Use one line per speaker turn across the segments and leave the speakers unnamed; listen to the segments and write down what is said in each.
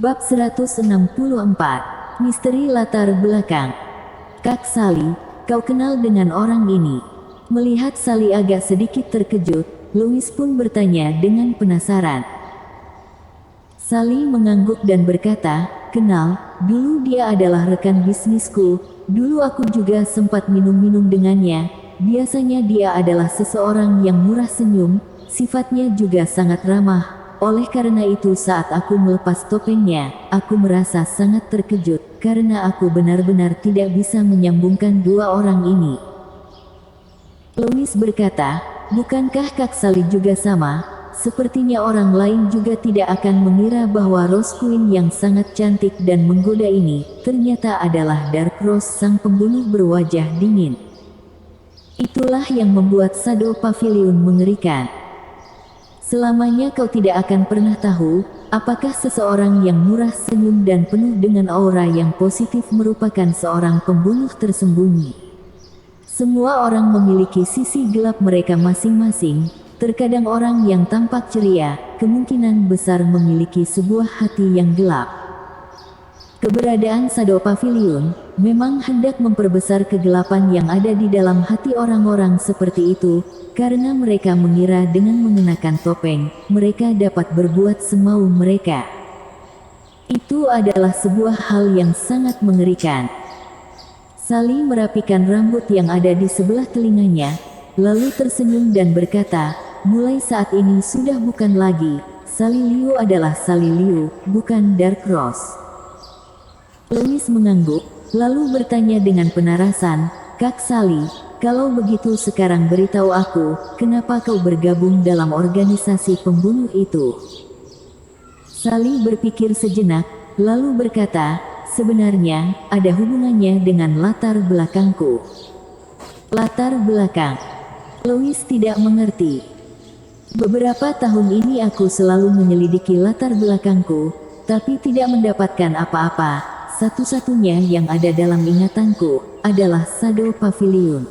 Bab 164, Misteri Latar Belakang. Kak Sally, kau kenal dengan orang ini? Melihat Sally agak sedikit terkejut, Louis pun bertanya dengan penasaran. Sally mengangguk dan berkata, kenal, dulu dia adalah rekan bisnisku, dulu aku juga sempat minum-minum dengannya, biasanya dia adalah seseorang yang murah senyum, sifatnya juga sangat ramah. Oleh karena itu saat aku melepas topengnya, aku merasa sangat terkejut, karena aku benar-benar tidak bisa menyambungkan dua orang ini. Louis berkata, bukankah Kak Sally juga sama? Sepertinya orang lain juga tidak akan mengira bahwa Rose Queen yang sangat cantik dan menggoda ini, ternyata adalah Dark Rose sang pembunuh berwajah dingin. Itulah yang membuat Shadow Pavilion mengerikan. Selamanya kau tidak akan pernah tahu, apakah seseorang yang murah senyum dan penuh dengan aura yang positif merupakan seorang pembunuh tersembunyi. Semua orang memiliki sisi gelap mereka masing-masing, terkadang orang yang tampak ceria, kemungkinan besar memiliki sebuah hati yang gelap. Keberadaan Shadow Pavilion memang hendak memperbesar kegelapan yang ada di dalam hati orang-orang seperti itu, karena mereka mengira dengan mengenakan topeng, mereka dapat berbuat semau mereka. Itu adalah sebuah hal yang sangat mengerikan. Sally merapikan rambut yang ada di sebelah telinganya, lalu tersenyum dan berkata, mulai saat ini sudah bukan lagi, Sally Liu adalah Sally Liu, bukan Dark Rose. Louis mengangguk, lalu bertanya dengan penarasan, Kak Sally, kalau begitu sekarang beritahu aku, kenapa kau bergabung dalam organisasi pembunuh itu? Sally berpikir sejenak, lalu berkata, sebenarnya, ada hubungannya dengan latar belakangku. Latar belakang. Louis tidak mengerti. Beberapa tahun ini aku selalu menyelidiki latar belakangku, tapi tidak mendapatkan apa-apa. Satu-satunya yang ada dalam ingatanku adalah Shadow Pavilion.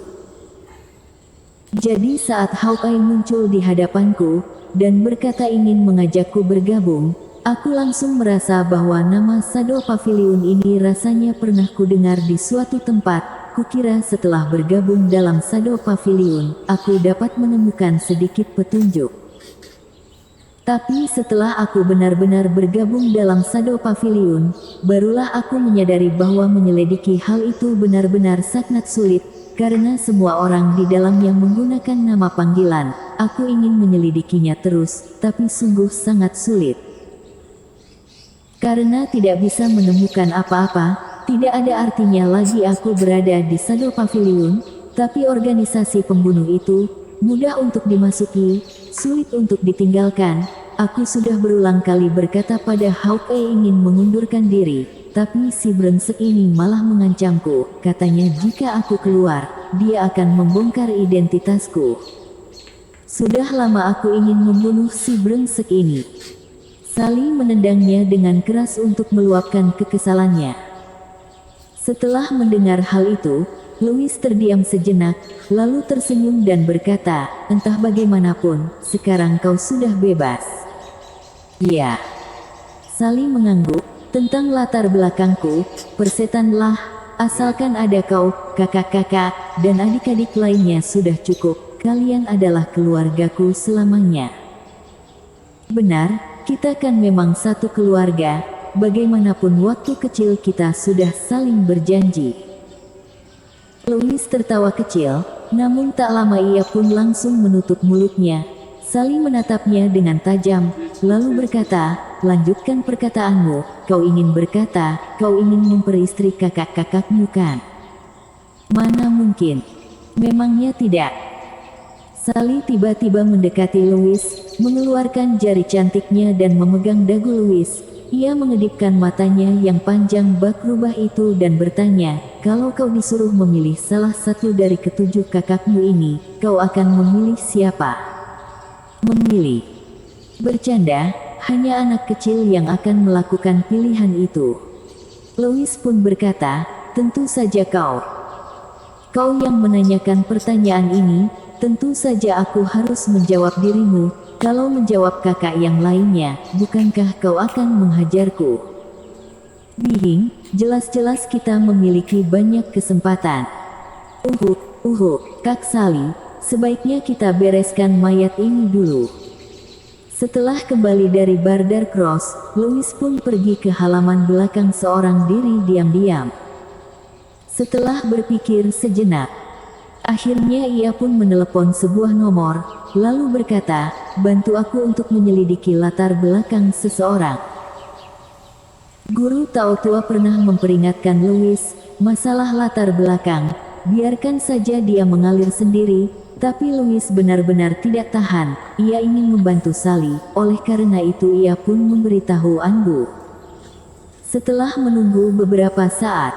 Jadi saat Hawkeye muncul di hadapanku dan berkata ingin mengajakku bergabung, aku langsung merasa bahwa nama Shadow Pavilion ini rasanya pernah kudengar di suatu tempat. Kukira setelah bergabung dalam Shadow Pavilion, aku dapat menemukan sedikit petunjuk. Tapi setelah aku benar-benar bergabung dalam Shadow Pavilion, barulah aku menyadari bahwa menyelidiki hal itu benar-benar sangat sulit, karena semua orang di dalamnya menggunakan nama panggilan. Aku ingin menyelidikinya terus, tapi sungguh sangat sulit. Karena tidak bisa menemukan apa-apa, tidak ada artinya lagi aku berada di Shadow Pavilion, tapi organisasi pembunuh itu mudah untuk dimasuki, sulit untuk ditinggalkan. Aku sudah berulang kali berkata pada Hawkeye ingin mengundurkan diri, tapi si brengsek ini malah mengancamku. Katanya jika aku keluar, dia akan membongkar identitasku. Sudah lama aku ingin membunuh si brengsek ini. Sally menendangnya dengan keras untuk meluapkan kekesalannya. Setelah mendengar hal itu, Louis terdiam sejenak, lalu tersenyum dan berkata, entah bagaimanapun, sekarang kau sudah bebas. Ya. Sally mengangguk, tentang latar belakangku, persetanlah, asalkan ada kau, kakak-kakak, dan adik-adik lainnya sudah cukup, kalian adalah keluargaku selamanya. Benar, kita kan memang satu keluarga, bagaimanapun waktu kecil kita sudah saling berjanji. Louis tertawa kecil, namun tak lama ia pun langsung menutup mulutnya. Sally menatapnya dengan tajam, lalu berkata, lanjutkan perkataanmu, kau ingin berkata, kau ingin memperistri kakak-kakakmu kan? Mana mungkin? Memangnya tidak? Sally tiba-tiba mendekati Louis, mengeluarkan jari cantiknya dan memegang dagu Louis. Ia mengedipkan matanya yang panjang bak rubah itu dan bertanya, kalau kau disuruh memilih salah satu dari ketujuh kakakmu ini, kau akan memilih siapa? Memilih. Bercanda, hanya anak kecil yang akan melakukan pilihan itu. Louis pun berkata, tentu saja kau. Kau yang menanyakan pertanyaan ini, tentu saja aku harus menjawab dirimu. Kalau menjawab kakak yang lainnya, bukankah kau akan menghajarku? Bihing, jelas-jelas kita memiliki banyak kesempatan. Kak Sally, sebaiknya kita bereskan mayat ini dulu. Setelah kembali dari Border Cross, Louis pun pergi ke halaman belakang seorang diri diam-diam. Setelah berpikir sejenak, akhirnya ia pun menelepon sebuah nomor, lalu berkata, "Bantu aku untuk menyelidiki latar belakang seseorang." Guru Tao tua pernah memperingatkan Louis, masalah latar belakang, biarkan saja dia mengalir sendiri, tapi Louis benar-benar tidak tahan, ia ingin membantu Sally, oleh karena itu ia pun memberitahu Anbu. Setelah menunggu beberapa saat,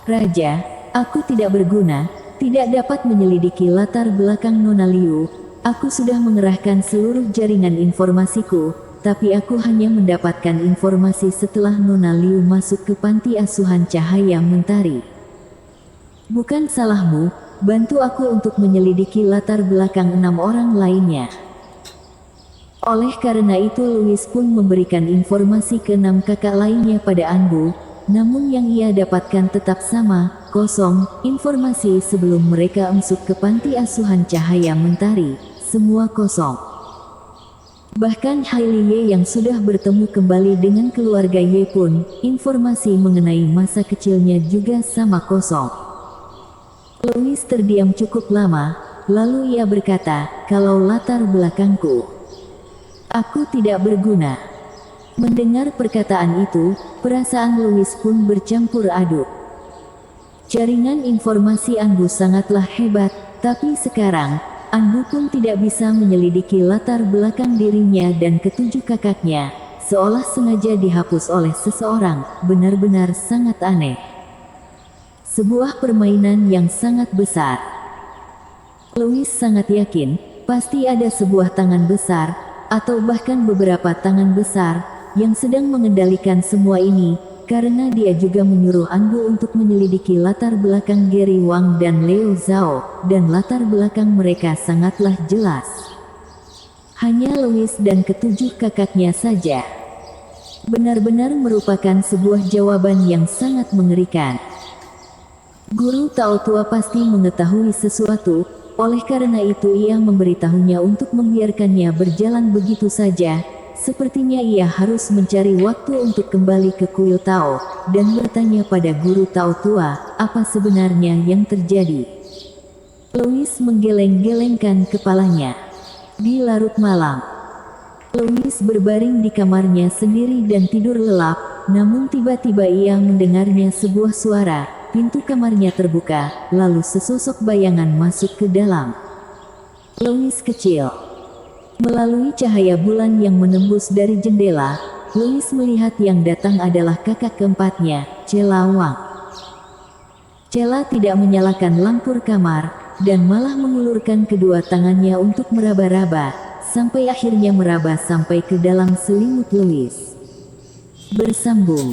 "Raja, aku tidak berguna, tidak dapat menyelidiki latar belakang Nona Liu, aku sudah mengerahkan seluruh jaringan informasiku, tapi aku hanya mendapatkan informasi setelah Nona Liu masuk ke panti asuhan Cahaya Mentari. Bukan salahmu, bantu aku untuk menyelidiki latar belakang 6 orang lainnya." Oleh karena itu Louis pun memberikan informasi ke 6 kakak lainnya pada Anbu, namun yang ia dapatkan tetap sama, kosong, informasi sebelum mereka masuk ke panti asuhan Cahaya Mentari, semua kosong. Bahkan Hailey Ye yang sudah bertemu kembali dengan keluarga Ye pun, informasi mengenai masa kecilnya juga sama kosong. Louis terdiam cukup lama, lalu ia berkata, "Kalau latar belakangku, aku tidak berguna." Mendengar perkataan itu, perasaan Louis pun bercampur aduk. Jaringan informasi Anbu sangatlah hebat, tapi sekarang, Anbu pun tidak bisa menyelidiki latar belakang dirinya dan ketujuh kakaknya, seolah sengaja dihapus oleh seseorang, benar-benar sangat aneh. Sebuah permainan yang sangat besar. Louis sangat yakin, pasti ada sebuah tangan besar, atau bahkan beberapa tangan besar, yang sedang mengendalikan semua ini, karena dia juga menyuruh Anbu untuk menyelidiki latar belakang Gary Wang dan Leo Zhao, dan latar belakang mereka sangatlah jelas. Hanya Louis dan ketujuh kakaknya saja. Benar-benar merupakan sebuah jawaban yang sangat mengerikan. Guru Tao tua pasti mengetahui sesuatu, oleh karena itu ia memberitahunya untuk membiarkannya berjalan begitu saja. Sepertinya ia harus mencari waktu untuk kembali ke kuil Tao, dan bertanya pada guru Tao tua, apa sebenarnya yang terjadi. Louis menggeleng-gelengkan kepalanya. Di larut malam, Louis berbaring di kamarnya sendiri dan tidur lelap, namun tiba-tiba ia mendengarnya sebuah suara, pintu kamarnya terbuka, lalu sesosok bayangan masuk ke dalam. Louis kecil. Melalui cahaya bulan yang menembus dari jendela, Louis melihat yang datang adalah kakak keempatnya, Cela Wang. Cela tidak menyalakan lampu kamar, dan malah mengulurkan kedua tangannya untuk meraba-raba, sampai akhirnya meraba sampai ke dalam selimut Louis. Bersambung.